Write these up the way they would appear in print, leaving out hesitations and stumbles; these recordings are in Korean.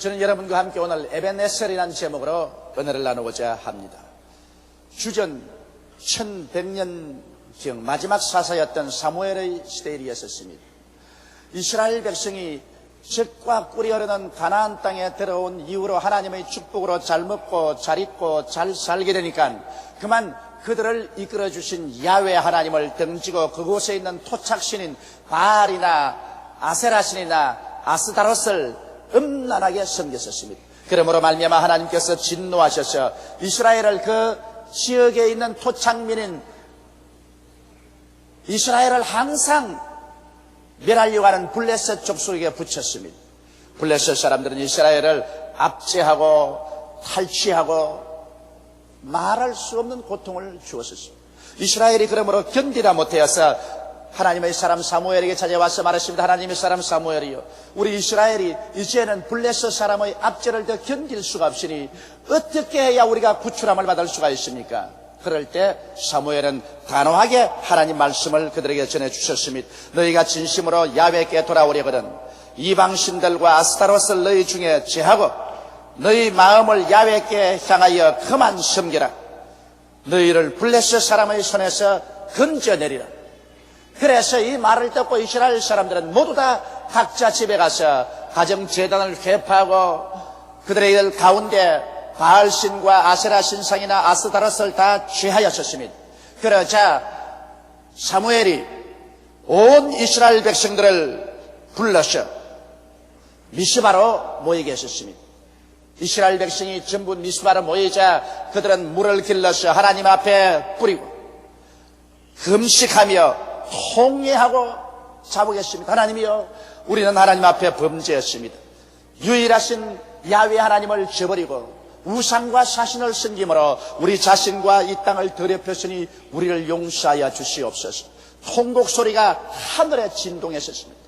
저는 여러분과 함께 오늘 에벤에셀이라는 제목으로 은혜를 나누고자 합니다. 주전 1100년경 마지막 사사였던 사무엘의 시대에 있었습니다. 이스라엘 백성이 젖과 꿀이 흐르는 가나안 땅에 들어온 이후로 하나님의 축복으로 잘 먹고 잘 입고 잘 살게 되니까 그만 그들을 이끌어 주신 야훼 하나님을 등지고 그곳에 있는 토착신인 바알이나 아세라신이나 아스다롯을 음란하게 섬겼었습니다. 그러므로 말미암아 하나님께서 진노하셔서 이스라엘을 그 지역에 있는 토착민인 이스라엘을 항상 멸하려고 하는 블레셋 족속에게 붙였습니다. 블레셋 사람들은 이스라엘을 압제하고 탈취하고 말할 수 없는 고통을 주었습니다. 이스라엘이 그러므로 견디다 못하여서 하나님의 사람 사무엘에게 찾아와서 말했습니다. 하나님의 사람 사무엘이요, 우리 이스라엘이 이제는 블레셋 사람의 압제를 더 견딜 수가 없으니 어떻게 해야 우리가 구출함을 받을 수가 있습니까? 그럴 때 사무엘은 단호하게 하나님 말씀을 그들에게 전해주셨습니다. 너희가 진심으로 야훼께 돌아오려거든 이방신들과 아스타롯을 너희 중에 제하고 너희 마음을 야훼께 향하여 그만 섬기라. 너희를 블레셋 사람의 손에서 건져내리라. 그래서 이 말을 듣고 이스라엘 사람들은 모두 다 각자 집에 가서 가정제단을 회파하고 그들의 가운데 바알신과 아세라 신상이나 아스다롯을 다 취하였었습니다. 그러자 사무엘이 온 이스라엘 백성들을 불러서 미스바로 모이게 했었습니다. 이스라엘 백성이 전부 미스바로 모이자 그들은 물을 길러서 하나님 앞에 뿌리고 금식하며 통회하고 자복했습니다. 하나님이여, 우리는 하나님 앞에 범죄했습니다. 유일하신 야훼 하나님을 저버리고 우상과 사신을 섬김으로 우리 자신과 이 땅을 더럽혔으니 우리를 용서하여 주시옵소서. 통곡 소리가 하늘에 진동했었습니다.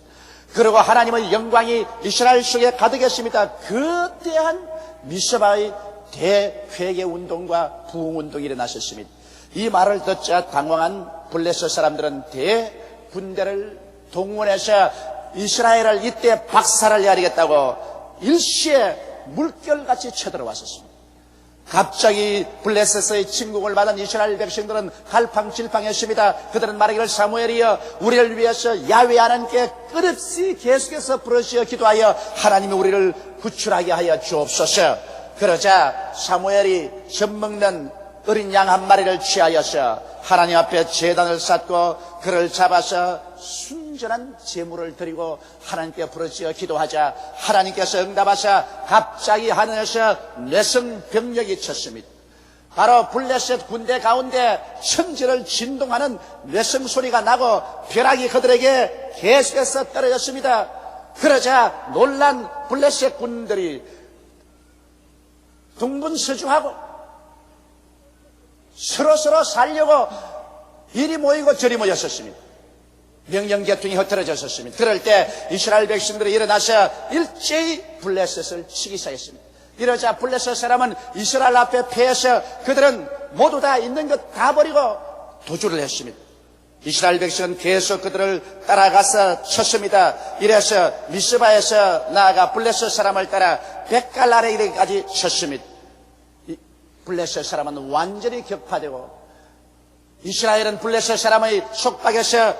그리고 하나님의 영광이 이스라엘 속에 가득했습니다. 거대한 미스바의 대회개 운동과 부흥 운동이 일어났었습니다. 이 말을 듣자 당황한 블레셋 사람들은 대군대를 동원해서 이스라엘을 이때 박살을 내리겠다고 일시에 물결같이 쳐들어왔었습니다. 갑자기 블레셋의 침공을 받은 이스라엘 백성들은 갈팡질팡했습니다. 그들은 말하기를 사무엘이여, 우리를 위해서 야훼 하나님께 끝없이 계속해서 부르시어 기도하여 하나님이 우리를 구출하게 하여 주옵소서. 그러자 사무엘이 젖먹는 어린 양 한 마리를 취하여서 하나님 앞에 제단을 쌓고 그를 잡아서 순전한 제물을 드리고 하나님께 부르짖어 기도하자 하나님께서 응답하사 갑자기 하늘에서 뇌성병력이 쳤습니다. 바로 블레셋 군대 가운데 천지를 진동하는 뇌성 소리가 나고 벼락이 그들에게 계속해서 떨어졌습니다. 그러자 놀란 블레셋 군들이 동분서주하고 서로 살려고 이리 모이고 저리 모였었습니다. 명령계통이 흐트러졌었습니다. 그럴 때 이스라엘 백성들이 일어나서 일제히 블레셋을 치기 시작했습니다. 이러자 블레셋 사람은 이스라엘 앞에 패해서 그들은 모두 다 있는 것 다 버리고 도주를 했습니다. 이스라엘 백성은 계속 그들을 따라가서 쳤습니다. 이래서 미스바에서 나아가 블레셋 사람을 따라 백갈 아래까지 쳤습니다. 블레셋 사람은 완전히 격파되고 이스라엘은 블레셋 사람의 속박에서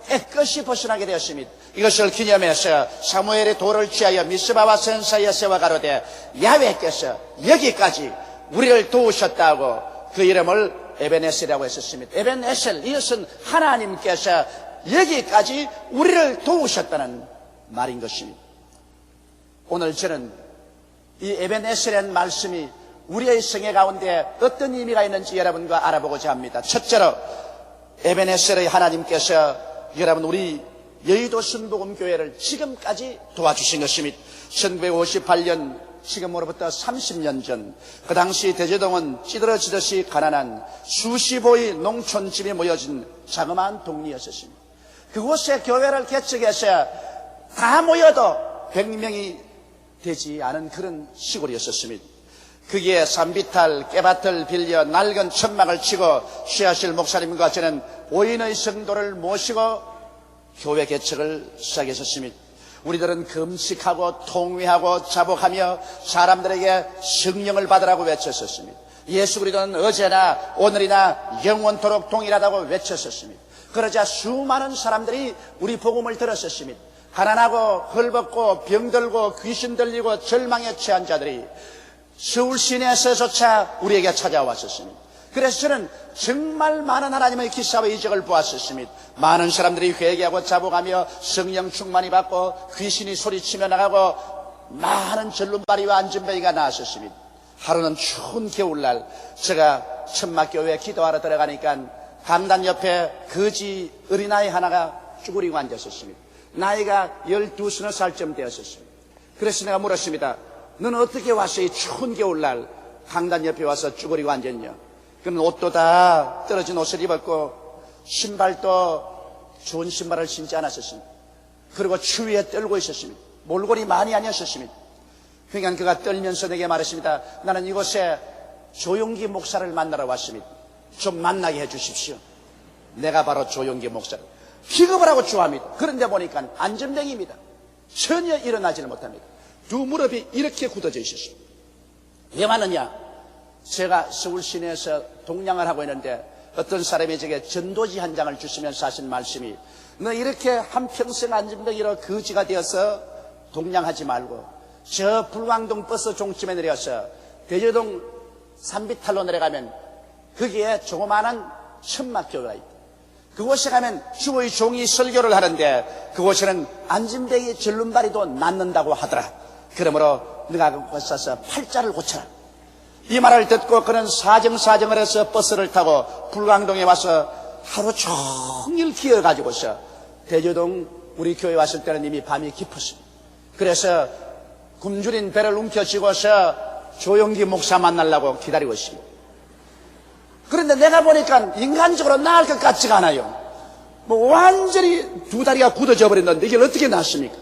깨끗이 벗어나게 되었습니다. 이것을 기념해서 사무엘의 도를 취하여 미스바와 선 사이에 세워 가로되 야훼께서 여기까지 우리를 도우셨다고 그 이름을 에벤에셀이라고 했었습니다. 에벤에셀, 이것은 하나님께서 여기까지 우리를 도우셨다는 말인 것입니다. 오늘 저는 이 에벤에셀이라는 말씀이 우리의 생애 가운데 어떤 의미가 있는지 여러분과 알아보고자 합니다. 첫째로 에벤에셀의 하나님께서 여러분 우리 여의도 순복음교회를 지금까지 도와주신 것입니다. 1958년 지금으로부터 30년 전 그 당시 대제동은 찌들어지듯이 가난한 수십호의 농촌집이 모여진 자그마한 동리였었습니다. 그곳에 교회를 개척해서 다 모여도 100명이 되지 않은 그런 시골이었습니다. 거기에 산비탈, 깨밭을 빌려 낡은 천막을 치고 쉬하실 목사님과 저는 5인의 성도를 모시고 교회 개척을 시작했었습니다. 우리들은 금식하고 통회하고 자복하며 사람들에게 성령을 받으라고 외쳤었습니다. 예수 그리스도는 어제나 오늘이나 영원토록 동일하다고 외쳤었습니다. 그러자 수많은 사람들이 우리 복음을 들었었습니다. 가난하고 헐벗고 병들고 귀신 들리고 절망에 처한 자들이 서울 시내에서조차 우리에게 찾아왔었습니다. 그래서 저는 정말 많은 하나님의 기사와 이적을 보았었습니다. 많은 사람들이 회개하고 자복하며 성령 충만이 받고 귀신이 소리치며 나가고 많은 절름발이와 안전뱅이가 나왔었습니다. 하루는 추운 겨울날 제가 천막교회에 기도하러 들어가니까 강단 옆에 거지 어린아이 하나가 쭈그리고 앉았었습니다. 나이가 12, 살쯤 되었었습니다. 그래서 내가 물었습니다. 너는 어떻게 왔어? 이 추운 겨울날 강단 옆에 와서 쭈그리고 앉았냐? 그는 옷도 다 떨어진 옷을 입었고 신발도 좋은 신발을 신지 않았었습니다. 그리고 추위에 떨고 있었습니다. 몰골이 많이 아니었었습니다. 그러니까 그가 떨면서 내게 말했습니다. 나는 이곳에 조용기 목사를 만나러 왔습니다. 좀 만나게 해주십시오. 내가 바로 조용기 목사를 피급을 하고 좋아합니다. 그런데 보니까 안전뱅이입니다. 전혀 일어나지를 못합니다. 두 무릎이 이렇게 굳어져 있었습니다. 왜 왔느냐? 제가 서울 시내에서 동냥을 하고 있는데 어떤 사람이 제게 전도지 한 장을 주시면서 하신 말씀이 너 이렇게 한평생 안전뱅이로 거지가 되어서 동냥하지 말고 저 불광동 버스 종점에 내려서 대저동 산비탈로 내려가면 거기에 조그마한 천막교회가 있다. 그곳에 가면 주의 종이 설교를 하는데 그곳에는 안전뱅이 절름발이도 낫는다고 하더라. 그러므로 네가 그곳에 가서 팔자를 고쳐라. 이 말을 듣고 그는 사정사정을 해서 버스를 타고 불광동에 와서 하루 종일 기어가지고서 대저동 우리 교회 왔을 때는 이미 밤이 깊었습니다. 그래서 굶주린 배를 움켜쥐고서 조용기 목사 만나려고 기다리고 있습니다. 그런데 내가 보니까 인간적으로 나을 것 같지가 않아요. 뭐 완전히 두 다리가 굳어져 버렸는데 이게 어떻게 낫습니까?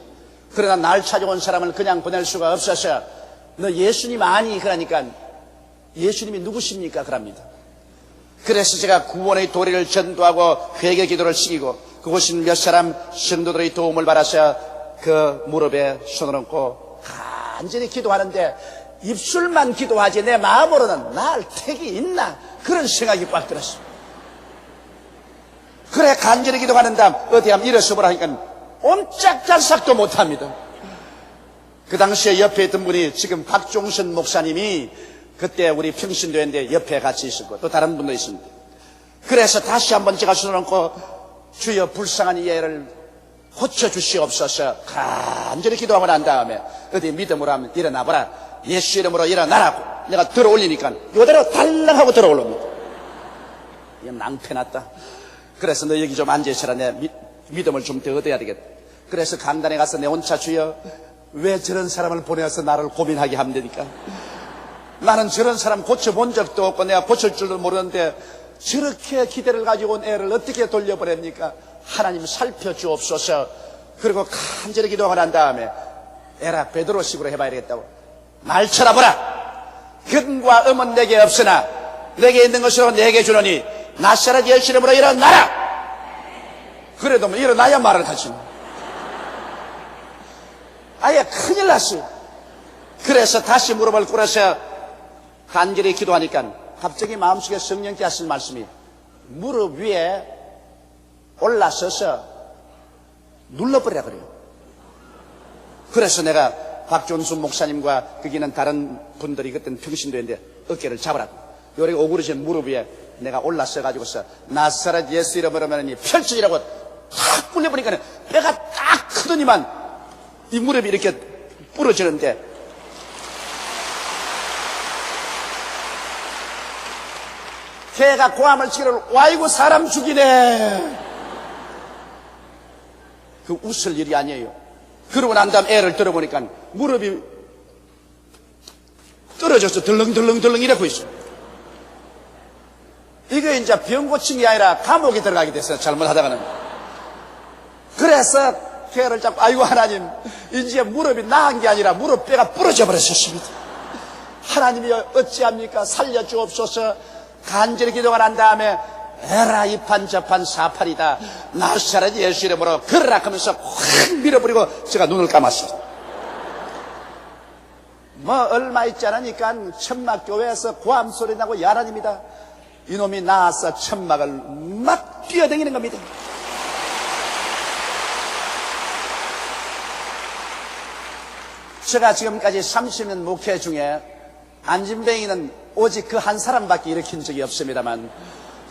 그러나 날 찾아온 사람을 그냥 보낼 수가 없어서 너 예수님 아니? 그러니까 예수님이 누구십니까? 그럽니다. 그래서 제가 구원의 도리를 전도하고 회개 기도를 시키고 그곳에 몇 사람 성도들의 도움을 받아서 그 무릎에 손을 얹고 간절히 기도하는데 입술만 기도하지 내 마음으로는 날 택이 있나? 그런 생각이 꽉 들었어요. 그래 간절히 기도하는 다음 어디 한번 일어서 보라 하니까 옴짝달싹도 못합니다. 그 당시에 옆에 있던 분이 지금 박종선 목사님이 그때 우리 평신도회인데 옆에 같이 있었고 또 다른 분도 있습니다. 그래서 다시 한번 제가 손을 얹고 주여 불쌍한 이 애를 고쳐주시옵소서 간절히 기도하고 난 다음에 어디 믿음으로 하면 일어나보라. 예수 이름으로 일어나라고 내가 들어 올리니까 이대로 달랑하고 들어 올라옵니다. 이거 낭패났다. 그래서 너 여기 좀 앉아있어라. 내 믿음을 좀 더 얻어야 되겠다. 그래서 강단에 가서 내 혼자 주여 왜 저런 사람을 보내서 나를 고민하게 하면 되니까 나는 저런 사람 고쳐본 적도 없고 내가 고칠 줄도 모르는데 저렇게 기대를 가지고 온 애를 어떻게 돌려보냅니까? 하나님 살펴주옵소서. 그리고 간절히 기도하고 난 다음에 에라 베드로식으로 해봐야 되겠다고 말 쳐라보라. 근과 음은 내게 없으나 내게 있는 것으로 내게 주노니 나사렛 예수 이름으로 일어나라. 그래도 뭐 일어나야 말을 하지. 아예 큰일 났어요. 그래서 다시 무릎을 꿇어서 간절히 기도하니까 갑자기 마음속에 성령께 하신 말씀이 무릎 위에 올라서서 눌러버리라 그래요. 그래서 내가 박존순 목사님과 거기는 다른 분들이 그때는 평신도인데 어깨를 잡으라고 요리 오그러진 무릎 위에 내가 올라서가지고서 나사렛 예수 이름으로 하니 펼쳐지라고 탁 굴려보니까 뼈가 딱 크더니만 이 무릎이 이렇게 부러지는데 걔가 고함을 치기를 와이고 사람 죽이네. 그 웃을 일이 아니에요. 그러고 난 다음 애를 들어보니까 무릎이 떨어져서 덜렁덜렁 이러고 있어. 이게 이제 병 고침이 아니라 감옥에 들어가게 됐어요. 잘못하다가는. 그래서 걔를 잡고 아이고 하나님 이제 무릎이 나은 게 아니라 무릎 뼈가 부러져 버렸습니다. 하나님이 어찌합니까? 살려주옵소서. 간절히 기도가 난 다음에 에라 이판 저판 사판이다. 나사렛 예수 이름으로 걸으라 하면서 확 밀어버리고 제가 눈을 감았어요. 뭐 얼마 있지 않으니까 천막교회에서 고함 소리 나고 야란입니다. 이놈이 나와서 천막을 막 뛰어다니는 겁니다. 제가 지금까지 30년 목회 중에 안진뱅이는 오직 그 한 사람밖에 일으킨 적이 없습니다만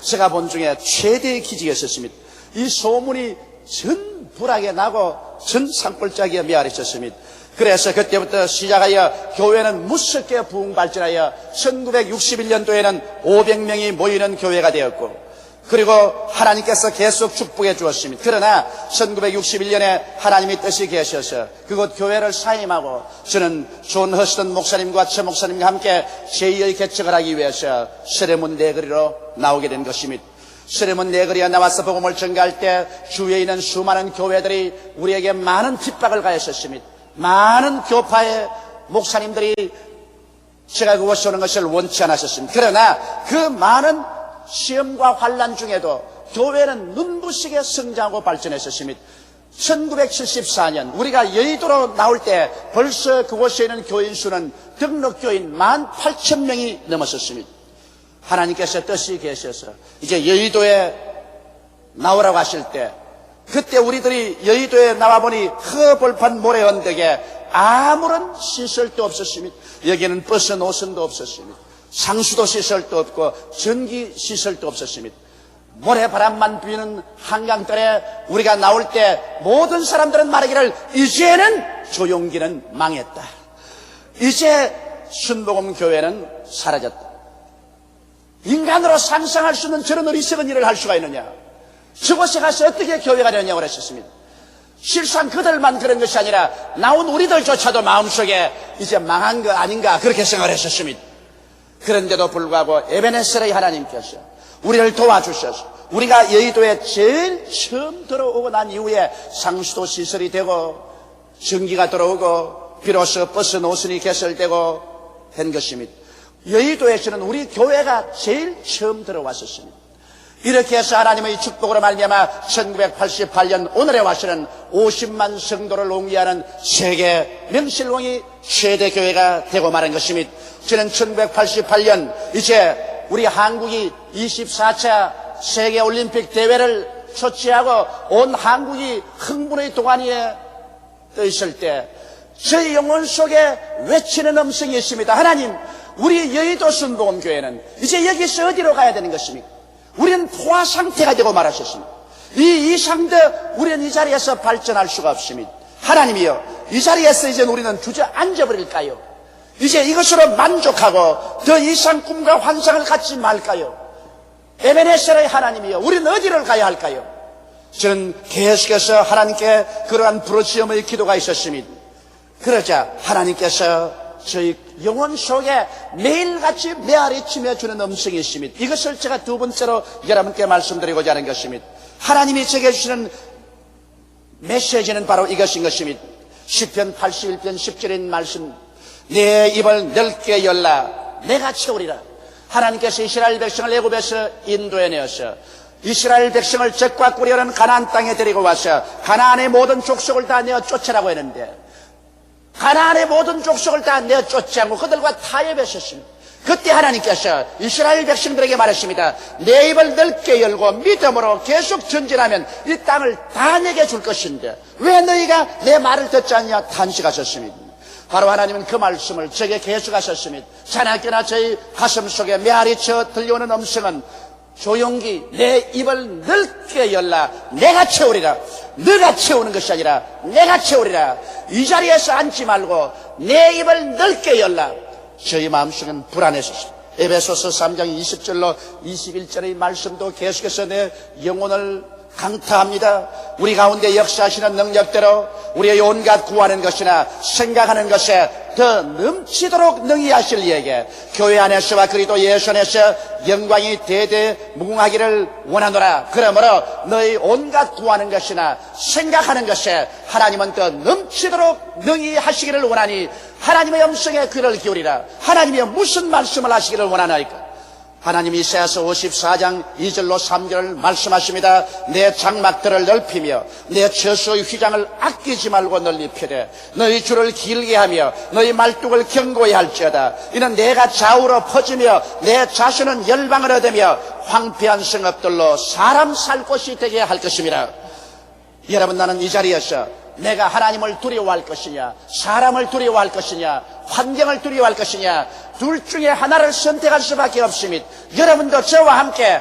제가 본 중에 최대의 기적이었습니다. 이 소문이 전 불하게 나고 전 산골짜기에 메아리쳤습니다. 그래서 그때부터 시작하여 교회는 무섭게 부흥 발전하여 1961년도에는 500명이 모이는 교회가 되었고, 그리고 하나님께서 계속 축복해 주었습니다. 그러나 1961년에 하나님의 뜻이 계셔서 그곳 교회를 사임하고 저는 존 허스턴 목사님과 최 목사님과 함께 제2의 개척을 하기 위해서 서레문 내거리로 나오게 된 것입니다. 서레문 내거리에 나와서 복음을 전가할 때 주위에 있는 수많은 교회들이 우리에게 많은 핍박을 가했었습니다. 많은 교파의 목사님들이 제가 그곳에 오는 것을 원치 않았었습니다. 그러나 그 많은 시험과 환난 중에도 교회는 눈부시게 성장하고 발전했었습니다. 1974년 우리가 여의도로 나올 때 벌써 그곳에 있는 교인 수는 등록 교인 18,000명이 넘었었습니다. 하나님께서 뜻이 계셔서 이제 여의도에 나오라고 하실 때, 그때 우리들이 여의도에 나와보니 허벌판 모래 언덕에 아무런 시설도 없었습니다. 여기는 버스 노선도 없었습니다. 상수도 시설도 없고 전기 시설도 없었습니다. 모래바람만 부는 한강들에 우리가 나올 때 모든 사람들은 말하기를 이제는 조용기는 망했다. 이제 순복음 교회는 사라졌다. 인간으로 상상할 수 있는 저런 어리석은 일을 할 수가 있느냐. 저곳에 가서 어떻게 교회가 되느냐고 그랬었습니다. 실상 그들만 그런 것이 아니라 나온 우리들조차도 마음속에 이제 망한 거 아닌가 그렇게 생각을 했었습니다. 그런데도 불구하고 에베네셀의 하나님께서 우리를 도와주셔서 우리가 여의도에 제일 처음 들어오고 난 이후에 상수도 시설이 되고 전기가 들어오고 비로소 버스 노선이 개설되고 한 것입니다. 여의도에서는 우리 교회가 제일 처음 들어왔었습니다. 이렇게 해서 하나님의 축복으로 말미암아 1988년 오늘에 와서는 50만 성도를 옹기하는 세계 명실공히 최대 교회가 되고 말한 것입니다. 저는 1988년 이제 우리 한국이 24차 세계올림픽 대회를 초치하고 온 한국이 흥분의 도가니에 떠 있을 때 저희 영혼 속에 외치는 음성이 있습니다. 하나님, 우리 여의도 순복음교회는 이제 여기서 어디로 가야 되는 것입니까? 우리는 포화 상태가 되고 말하셨습니다. 이 이상도 우리는 이 자리에서 발전할 수가 없습니다. 하나님이여, 이 자리에서 이제 우리는 주저앉아버릴까요? 이제 이것으로 만족하고 더 이상 꿈과 환상을 갖지 말까요? 에베네셀의 하나님이여, 우리는 어디를 가야 할까요? 저는 계속해서 하나님께 그러한 부르짖음의 기도가 있었습니다. 그러자 하나님께서 저희 영혼 속에 매일같이 메아리치며 주는 음성이 있습니다. 이것을 제가 두 번째로 여러분께 말씀드리고자 하는 것입니다. 하나님이 제게 주시는 메시지는 바로 이것인 것입니다. 시편 81편 10절인 말씀, 내 입을 넓게 열라 내가 채우리라. 하나님께서 이스라엘 백성을 애굽에서 인도해내어서 이스라엘 백성을 적과 꿀이라는 가나안 땅에 데리고 와서 가나안의 모든 족속을 다 내어 쫓으라고 했는데 가나안의 모든 족속을 다 내어 쫓지 않고 그들과 타협했었습니다. 그때 하나님께서 이스라엘 백성들에게 말했습니다. 내 입을 넓게 열고 믿음으로 계속 전진하면 이 땅을 다 내게 줄 것인데 왜 너희가 내 말을 듣지 않냐 탄식하셨습니다. 바로 하나님은 그 말씀을 제게 계속하셨습니다. 자나깨나 저희 가슴 속에 메아리쳐 들려오는 음성은 조용히 내 입을 넓게 열라 내가 채우리라. 너가 채우는 것이 아니라 내가 채우리라. 이 자리에서 앉지 말고 내 입을 넓게 열라. 저희 마음속은 불안했었습니다. 에베소서 3장 20절로 21절의 말씀도 계속해서 내 영혼을 강타합니다. 우리 가운데 역사하시는 능력대로 우리의 온갖 구하는 것이나 생각하는 것에 더 넘치도록 능히 하실 이에게 교회 안에서와 그리스도 예수 안에서 영광이 대대무궁하기를 원하노라. 그러므로 너희 온갖 구하는 것이나 생각하는 것에 하나님은 더 넘치도록 능히 하시기를 원하니 하나님의 음성에 귀를 기울이라. 하나님이 무슨 말씀을 하시기를 원하나이까? 하나님이 이사야서 54장 2절로 3절을 말씀하십니다. 내 장막들을 넓히며 내 저수의 휘장을 아끼지 말고 널리 펴되 너희 줄을 길게 하며 너희 말뚝을 견고히 할지어다. 이는 내가 좌우로 퍼지며 내 자손은 열방을 얻으며 황폐한 성읍들로 사람 살 곳이 되게 할 것입니다. 여러분, 나는 이 자리에서 내가 하나님을 두려워할 것이냐, 사람을 두려워할 것이냐, 환경을 두려워할 것이냐, 둘 중에 하나를 선택할 수밖에 없습니다. 여러분도 저와 함께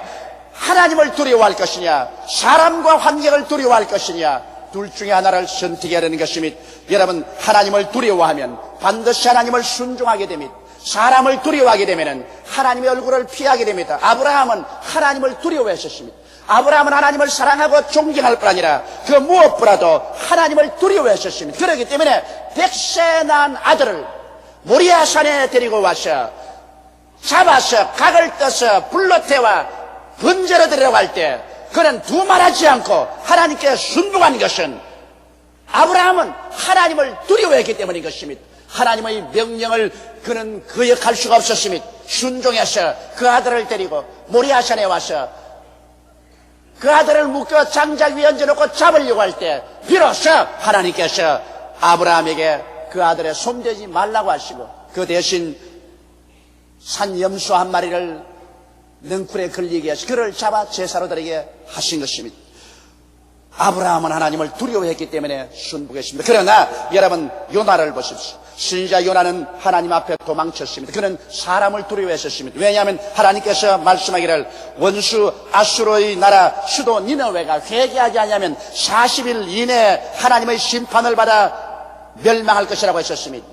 하나님을 두려워할 것이냐, 사람과 환경을 두려워할 것이냐, 둘 중에 하나를 선택해야 하는 것입니다. 여러분, 하나님을 두려워하면 반드시 하나님을 순종하게 됩니다. 사람을 두려워하게 되면 하나님의 얼굴을 피하게 됩니다. 아브라함은 하나님을 두려워했었습니다. 아브라함은 하나님을 사랑하고 존경할 뿐 아니라 그 무엇보다도 하나님을 두려워했었습니다. 그렇기 때문에 100세 낳은 아들을 모리아산에 데리고 와서 잡아서 각을 떠서 불로 태워 번제로 데려갈 때 그는 두말하지 않고 하나님께 순종한 것은 아브라함은 하나님을 두려워했기 때문인 것입니다. 하나님의 명령을 그는 거역할 수가 없었습니다. 순종해서 그 아들을 데리고 모리아산에 와서 그 아들을 묶어 장작 위에 얹어놓고 잡으려고 할 때 비로소 하나님께서 아브라함에게 그 아들의 손대지 말라고 하시고 그 대신 산염소 한 마리를 넝쿨에 걸리게 해서 그를 잡아 제사로 드리게 하신 것입니다. 아브라함은 하나님을 두려워했기 때문에 순복했습니다. 그러나 여러분, 요나를 보십시오. 선지자 요나는 하나님 앞에 도망쳤습니다. 그는 사람을 두려워했었습니다. 왜냐하면 하나님께서 말씀하기를 원수 아수르의 나라 수도 니느웨가 회개하지 않으면 40일 이내에 하나님의 심판을 받아 멸망할 것이라고 했었습니다.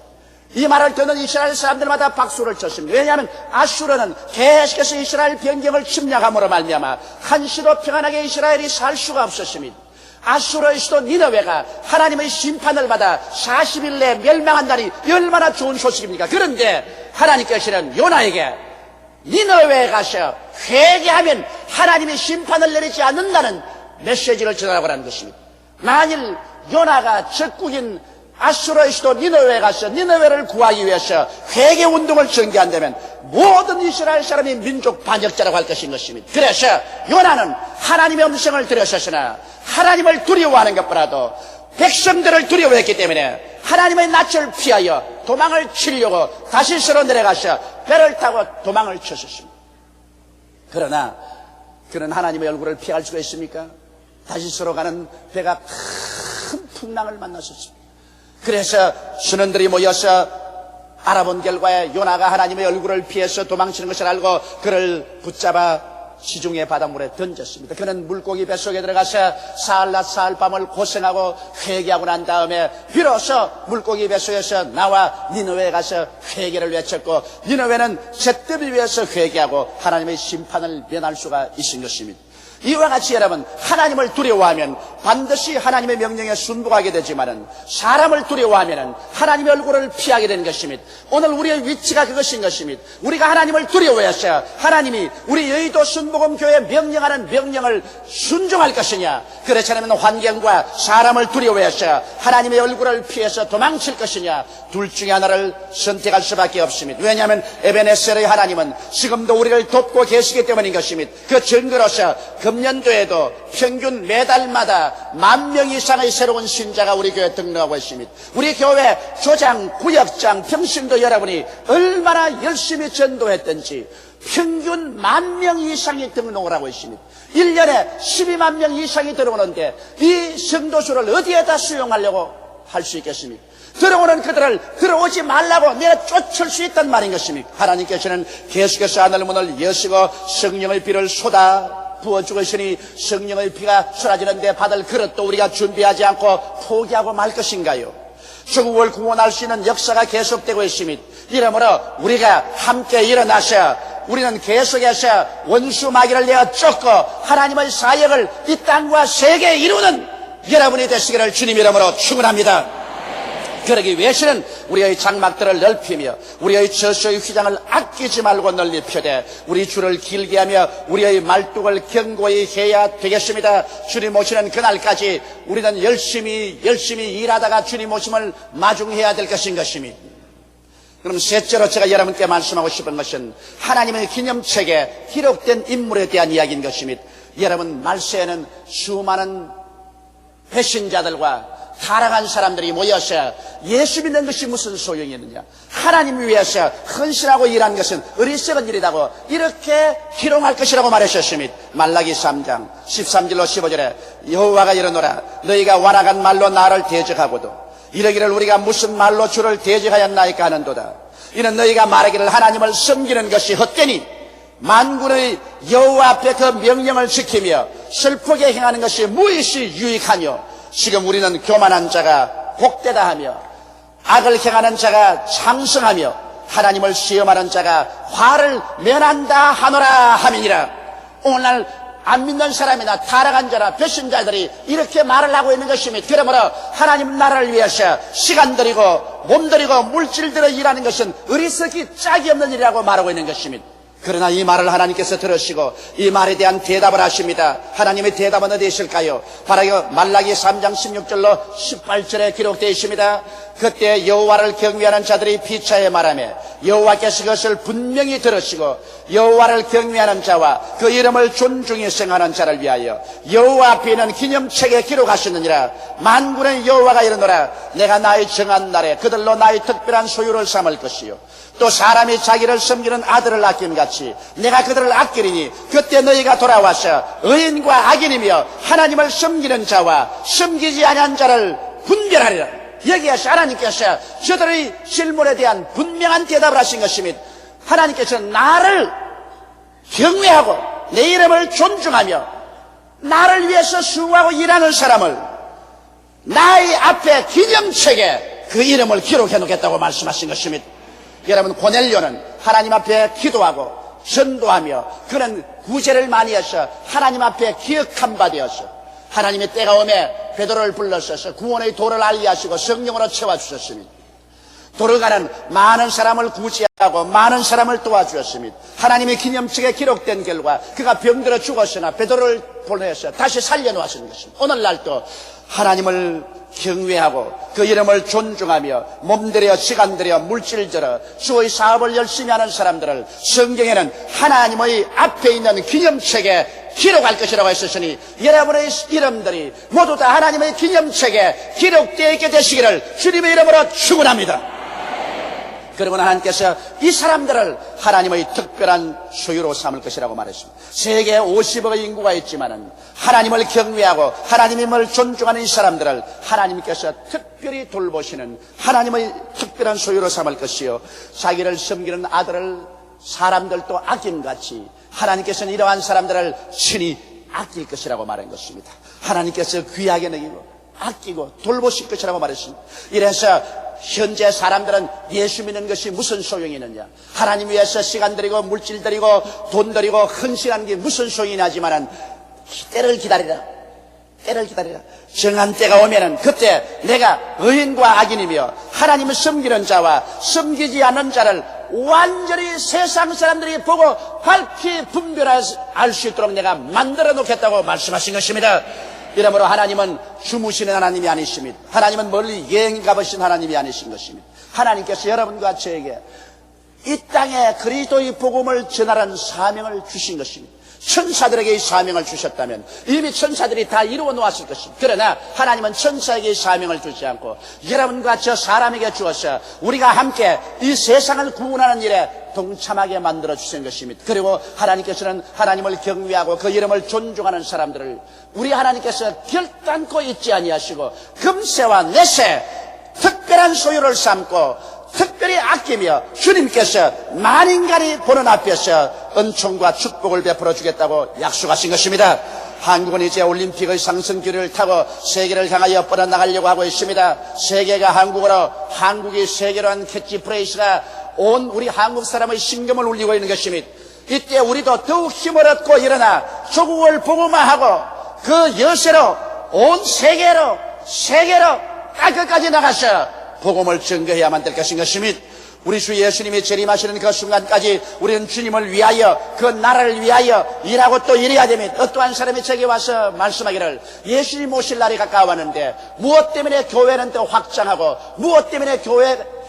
이 말을 듣는 이스라엘 사람들마다 박수를 쳤습니다. 왜냐하면 아수르는 계속해서 이스라엘 변경을 침략함으로 말미암아 한시도 평안하게 이스라엘이 살 수가 없었습니다. 아수르의 수도 니느웨가 하나님의 심판을 받아 40일 내에 멸망한다니 얼마나 좋은 소식입니까? 그런데 하나님께서는 요나에게 니느웨에 가서 회개하면 하나님이 심판을 내리지 않는다는 메시지를 전하라고 하는 것입니다. 만일 요나가 적국인 아수르의 수도 니느웨에 가서 니느웨를 구하기 위해서 회개 운동을 전개한다면 모든 이스라엘 사람이 민족 반역자라고 할 것인 것입니다. 그래서 요나는 하나님의 음성을 들었으나 하나님을 두려워하는 것보다도 백성들을 두려워했기 때문에 하나님의 낯을 피하여 도망을 치려고 다시스로 내려가서 배를 타고 도망을 쳤었습니다. 그러나 그는 하나님의 얼굴을 피할 수가 있습니까? 다시스로 가는 배가 큰 풍랑을 만났었습니다. 그래서 신원들이 모여서 알아본 결과에 요나가 하나님의 얼굴을 피해서 도망치는 것을 알고 그를 붙잡아 시중의 바닷물에 던졌습니다. 그는 물고기 뱃속에 들어가서 사흘낮 사흘밤을 고생하고 회개하고 난 다음에 비로소 물고기 뱃속에서 나와 니느웨에 가서 회개를 외쳤고 니느웨는 잿더미 위에서 회개하고 하나님의 심판을 면할 수가 있은 것입니다. 이와 같이 여러분, 하나님을 두려워하면 반드시 하나님의 명령에 순복하게 되지만은 사람을 두려워하면은 하나님의 얼굴을 피하게 되는 것입니다. 오늘 우리의 위치가 그것인 것입니다. 우리가 하나님을 두려워해서 하나님이 우리 여의도 순복음교회 명령하는 명령을 순종할 것이냐, 그렇지 않으면 환경과 사람을 두려워해서 하나님의 얼굴을 피해서 도망칠 것이냐, 둘 중에 하나를 선택할 수밖에 없습니다. 왜냐하면 에베네셀의 하나님은 지금도 우리를 돕고 계시기 때문인 것입니다. 그 증거로서 금년도에도 평균 매달마다 10,000명 이상의 새로운 신자가 우리 교회에 등록하고 있습니다. 우리 교회 조장, 구역장, 평신도 여러분이 얼마나 열심히 전도했던지 평균 10,000명 이상이 등록을 하고 있습니다. 1년에 12만 명 이상이 들어오는데 이 성도수를 어디에다 수용하려고 할 수 있겠습니까? 들어오는 그들을 들어오지 말라고 내가 쫓을 수 있단 말인 것입니까? 하나님께서는 계속해서 하늘 문을 여시고 성령의 비를 쏟아 부어 죽으시니 성령의 피가 쏟아지는데 받을 그릇도 우리가 준비하지 않고 포기하고 말 것인가요? 조국을 구원할 수 있는 역사가 계속되고 있습니다. 이러므로 우리가 함께 일어나서 우리는 계속해서 원수 마귀를 내어 쫓고 하나님의 사역을 이 땅과 세계에 이루는 여러분이 되시기를 주님 이름으로 축원합니다. 그러기 위해서는 우리의 장막들을 넓히며 우리의 저수의 휘장을 아끼지 말고 널리 펴되 우리 줄을 길게 하며 우리의 말뚝을 견고히 해야 되겠습니다. 주님 오시는 그날까지 우리는 열심히 일하다가 주님 오심을 마중해야 될 것인 것입니다. 그럼 셋째로 제가 여러분께 말씀하고 싶은 것은 하나님의 기념책에 기록된 인물에 대한 이야기인 것입니다. 여러분, 말세에는 수많은 배신자들과 타락한 사람들이 모여서 예수 믿는 것이 무슨 소용이 있느냐, 하나님 위해서 헌신하고 일한 것은 어리석은 일이라고 이렇게 기록할 것이라고 말하셨습니다. 말라기 3장 13절로 15절에 여호와가 이르노라, 너희가 완악한 말로 나를 대적하고도 이러기를 우리가 무슨 말로 주를 대적하였나이까 하는도다. 이는 너희가 말하기를 하나님을 섬기는 것이 헛되니 만군의 여호와 앞에 그 명령을 지키며 슬프게 행하는 것이 무엇이 유익하뇨. 지금 우리는 교만한 자가 복되다 하며 악을 행하는 자가 장성하며 하나님을 시험하는 자가 화를 면한다 하노라 함이니라. 오늘날 안 믿는 사람이나 타락한 자나 배신자들이 이렇게 말을 하고 있는 것입니다. 그러므로 하나님 나라를 위해서 시간 들이고 몸 들이고 물질 들여 일하는 것은 어리석기 짝이 없는 일이라고 말하고 있는 것입니다. 그러나 이 말을 하나님께서 들으시고 이 말에 대한 대답을 하십니다. 하나님의 대답은 어디 있을까요? 바로 말라기 3장 16절로 18절에 기록되어 있습니다. 그때 여호와를 경외하는 자들이 피차에 말하며 여호와께서 그것을 분명히 들으시고 여호와를 경외하는 자와 그 이름을 존중히 생하는 자를 위하여 여호와 앞에 있는 기념책에 기록하시느니라. 만군의 여호와가 이르노라, 내가 나의 정한 날에 그들로 나의 특별한 소유를 삼을 것이요 또 사람이 자기를 섬기는 아들을 아낌같이 내가 그들을 아끼리니 그때 너희가 돌아와서 의인과 악인이며 하나님을 섬기는 자와 섬기지 아니한 자를 분별하리라. 여기에서 하나님께서 저들의 질문에 대한 분명한 대답을 하신 것입니다. 하나님께서 나를 경외하고 내 이름을 존중하며 나를 위해서 수고하고 일하는 사람을 나의 앞에 기념책에 그 이름을 기록해 놓겠다고 말씀하신 것입니다. 여러분, 고넬료는 하나님 앞에 기도하고 전도하며 그는 구제를 많이 해서 하나님 앞에 기억한 바 되어서 하나님의 때가 오매 베드로를 불러서 구원의 도를 알리하시고 성령으로 채워주셨습니다. 도르가는 많은 사람을 구제하고 많은 사람을 도와주었습니다. 하나님의 기념책에 기록된 결과 그가 병들어 죽었으나 베드로를 보내서 다시 살려놓았는 것입니다. 오늘날도 하나님을 경외하고 그 이름을 존중하며 몸들여 시간들여 물질들여 주의 사업을 열심히 하는 사람들을 성경에는 하나님의 앞에 있는 기념책에 기록할 것이라고 했으니 여러분의 이름들이 모두 다 하나님의 기념책에 기록되어 있게 되시기를 주님의 이름으로 축원합니다. 그리고 하나님께서 이 사람들을 하나님의 특별한 소유로 삼을 것이라고 말했습니다. 세계에 50억의 인구가 있지만은 하나님을 경외하고 하나님을 존중하는 이 사람들을 하나님께서 특별히 돌보시는 하나님의 특별한 소유로 삼을 것이요 자기를 섬기는 아들을 사람들도 아낌같이 하나님께서는 이러한 사람들을 친히 아낄 것이라고 말한 것입니다. 하나님께서 귀하게 여기고 아끼고 돌보실 것이라고 말했습니다. 이래서 현재 사람들은 예수 믿는 것이 무슨 소용이 있느냐, 하나님 위해서 시간 들이고 물질 들이고 돈 들이고 헌신하는 게 무슨 소용이 나지만은 때를 기다리라. 정한 때가 오면은 그때 내가 의인과 악인이며 하나님을 섬기는 자와 섬기지 않는 자를 완전히 세상 사람들이 보고 밝히 분별할 수 있도록 내가 만들어 놓겠다고 말씀하신 것입니다. 이러므로 하나님은 주무시는 하나님이 아니십니다. 하나님은 멀리 여행 가보신 하나님이 아니신 것입니다. 하나님께서 여러분과 저에게 이 땅에 그리스도의 복음을 전하라는 사명을 주신 것입니다. 천사들에게 이 사명을 주셨다면 이미 천사들이 다 이루어 놓았을 것입니다. 그러나 하나님은 천사에게 이 사명을 주지 않고 여러분과 저 사람에게 주어서 우리가 함께 이 세상을 구원하는 일에 동참하게 만들어 주신 것입니다. 그리고 하나님께서는 하나님을 경외하고 그 이름을 존중하는 사람들을 우리 하나님께서 결단코 잊지 아니하시고 금세와 내세 특별한 소유를 삼고 특별히 아끼며 주님께서 만인간이 보는 앞에서 은총과 축복을 베풀어 주겠다고 약속하신 것입니다. 한국은 이제 올림픽의 상승기를 타고 세계를 향하여 뻗어나가려고 하고 있습니다. 세계가 한국으로, 한국이 세계로 한 캐치프레이즈가 온 우리 한국 사람의 심금을 울리고 있는 것입니다. 이때 우리도 더욱 힘을 얻고 일어나 조국을 복음화하고 그 여세로 온 세계로 땅끝까지 나가서 복음을 증거해야만 될 것인 것입니다. 우리 주 예수님이 재림하시는 그 순간까지 우리는 주님을 위하여 그 나라를 위하여 일하고 또 일해야 됩니다. 어떠한 사람이 제게 와서 말씀하기를 예수님 오실 날이 가까워왔는데 무엇 때문에 교회는 또 확장하고 무엇 때문에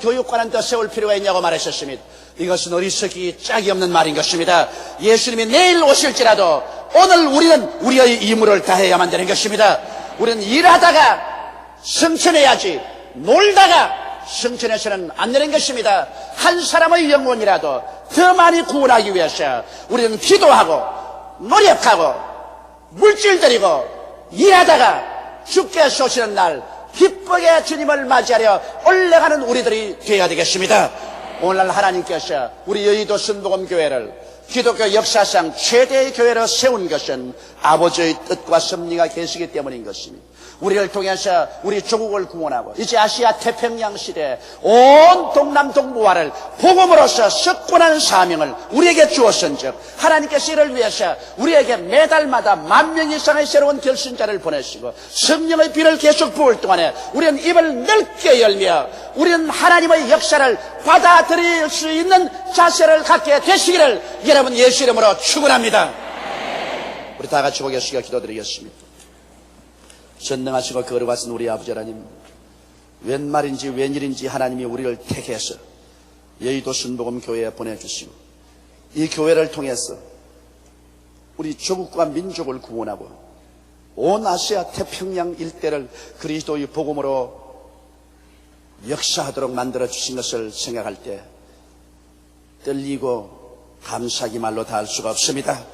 교육관은 더 세울 필요가 있냐고 말하셨습니다. 이것은 어리석기 짝이 없는 말인 것입니다. 예수님이 내일 오실지라도 오늘 우리는 우리의義務를 다해야만 되는 것입니다. 우리는 일하다가 성천해야지 놀다가 성천해서는 안 되는 것입니다. 한 사람의 영혼이라도 더 많이 구원하기 위해서 우리는 기도하고 노력하고 물질 들이고 일하다가 주께 쏘시는 날 기쁘게 주님을 맞이하려 올라가는 우리들이 되어야 되겠습니다. 오늘날 하나님께서 우리 여의도 순복음교회를 기독교 역사상 최대의 교회로 세운 것은 아버지의 뜻과 섭리가 계시기 때문인 것입니다. 우리를 통해서 우리 조국을 구원하고 이제 아시아 태평양 시대 온 동남 동부화를 복음으로서 석권하는 사명을 우리에게 주었은즉 하나님께서 이를 위해서 우리에게 매달마다 10,000명 이상의 새로운 결신자를 보내시고 성령의 비를 계속 부을 동안에 우리는 입을 넓게 열며 우리는 하나님의 역사를 받아들일 수 있는 자세를 갖게 되시기를 여러분 예수 이름으로 축원합니다. 우리 다 같이 고개 숙여 기도드리겠습니다. 전능하시고 거룩하신 우리 아버지 하나님, 웬 말인지 웬일인지 하나님이 우리를 택해서 여의도 순복음교회에 보내주시고 이 교회를 통해서 우리 조국과 민족을 구원하고 온 아시아 태평양 일대를 그리스도의 복음으로 역사하도록 만들어주신 것을 생각할 때 떨리고 감사하기 말로 다 할 수가 없습니다.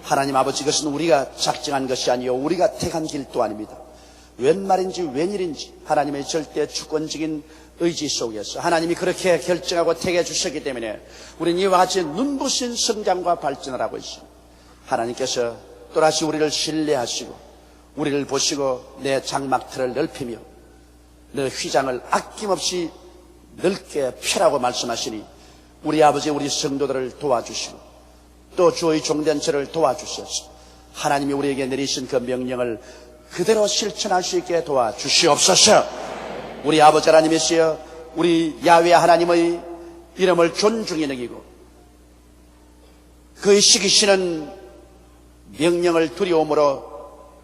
하나님 아버지, 이것은 우리가 작정한 것이 아니요 우리가 택한 길도 아닙니다. 웬 말인지 웬일인지 하나님의 절대 주권적인 의지 속에서 하나님이 그렇게 결정하고 택해 주셨기 때문에 우리는 이와 같이 눈부신 성장과 발전을 하고 있습니다. 하나님께서 또다시 우리를 신뢰하시고 우리를 보시고 내 장막틀을 넓히며 내 휘장을 아낌없이 넓게 펴라고 말씀하시니 우리 아버지 우리 성도들을 도와주시고 또 주의 종된 저를 도와주셔서 하나님이 우리에게 내리신 그 명령을 그대로 실천할 수 있게 도와주시옵소서. 우리 아버지 하나님이시여 우리 야훼 하나님의 이름을 존중히 여기고 그의 시키시는 명령을 두려움으로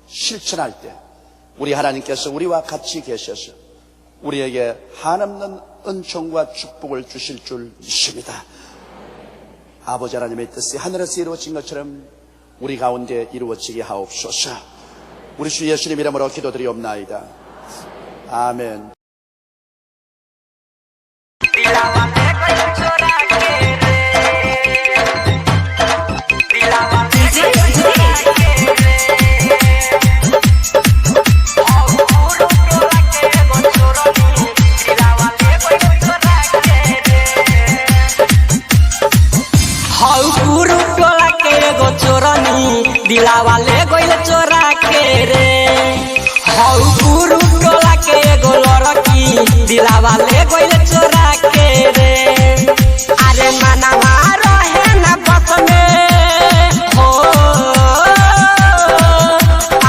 실천할 때 우리 하나님께서 우리와 같이 계셔서 우리에게 한없는 은총과 축복을 주실 줄 믿습니다. 아버지 하나님의 뜻이 하늘에서 이루어진 것처럼 우리 가운데 이루어지게 하옵소서. 우리 주 예수님 이름으로 기도드리옵나이다. 아멘. दिलावा ले गइल चोरा के रे हौ गुरु टोला के एगो लड़की दिलावा ले गइल चोरा के रे अरे मनवा रहे ना बस में हो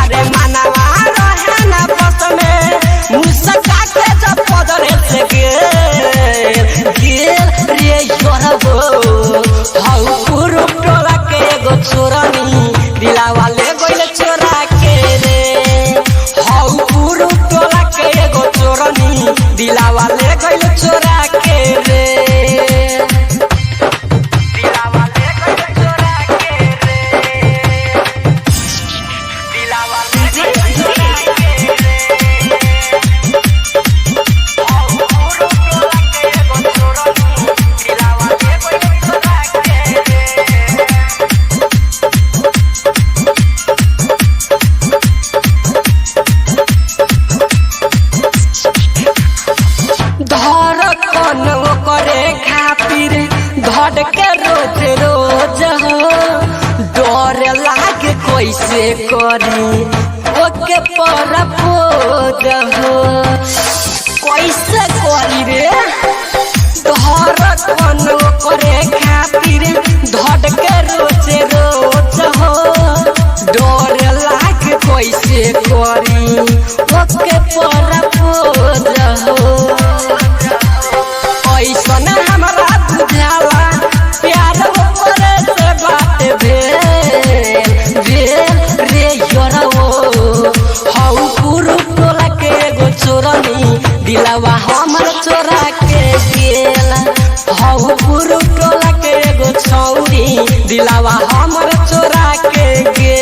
अरे मनवा रहे ना बस में मुस्का के जब पदरे से गिर रे योरबो हौ गुरु टोला के एगो चोरनी दिलावा ले गइल चोरा के रे हौ गुरु टोला के एगो चोरनी दिलावा ले गइल चोरा के रे दिलावा ले गइल चोरा के रे दिलावा ले गइल चोरा के रे हौ गुरु टोला के एगो चोरनी दिलावा ले गइल चोरा के रे करे खातिर धड़ के रोज रोज हो डर लागे कैसे करी ओके पर पोज हो कैसे करी रे धड़ करे खातिर धड़ के रोज रोज हो डर लागे कैसे करी ओके पर पोज हो ऐसन हमरा बुझाला प्यार करे से बात भेल रे योरवो हौ गुरु टोला के एगो चोरनी दिलावा हमर चोरा के पूर्व टोला के एगो छौरी दिलावा हमर चोरा के गे।